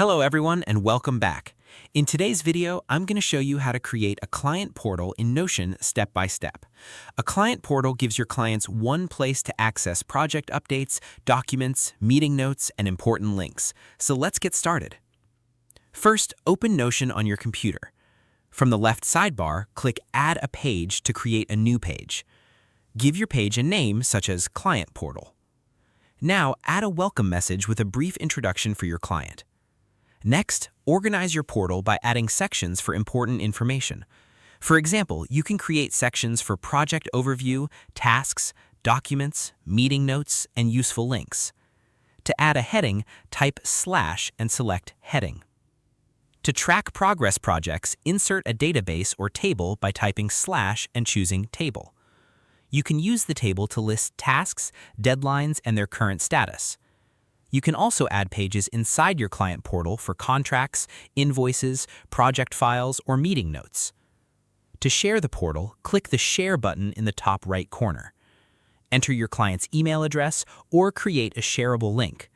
Hello everyone and welcome back. In today's video, I'm going to show you how to create a client portal in Notion step by step. A client portal gives your clients one place to access project updates, documents, meeting notes, and important links. So let's get started. First, open Notion on your computer. From the left sidebar, click Add a Page to create a new page. Give your page a name such as Client Portal. Now, add a welcome message with a brief introduction for your client. Next, organize your portal by adding sections for important information. For example, you can create sections for project overview, tasks, documents, meeting notes, and useful links. To add a heading, type / and select Heading. To track progress projects, insert a database or table by typing / and choosing Table. You can use the table to list tasks, deadlines, and their current status. You can also add pages inside your client portal for contracts, invoices, project files, or meeting notes. To share the portal, click the Share button in the top right corner. Enter your client's email address or create a shareable link.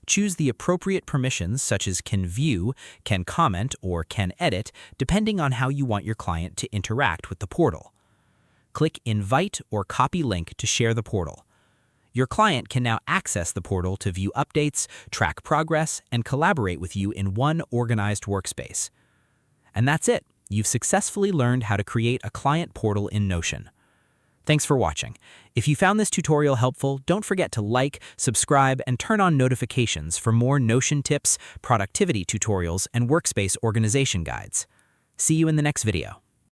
Choose the appropriate permissions such as can view, can comment, or can edit, depending on how you want your client to interact with the portal. Click Invite or Copy Link to share the portal. Your client can now access the portal to view updates, track progress, and collaborate with you in one organized workspace. And that's it. You've successfully learned how to create a client portal in Notion. Thanks for watching. If you found this tutorial helpful, don't forget to like, subscribe, and turn on notifications for more Notion tips, productivity tutorials, and workspace organization guides. See you in the next video.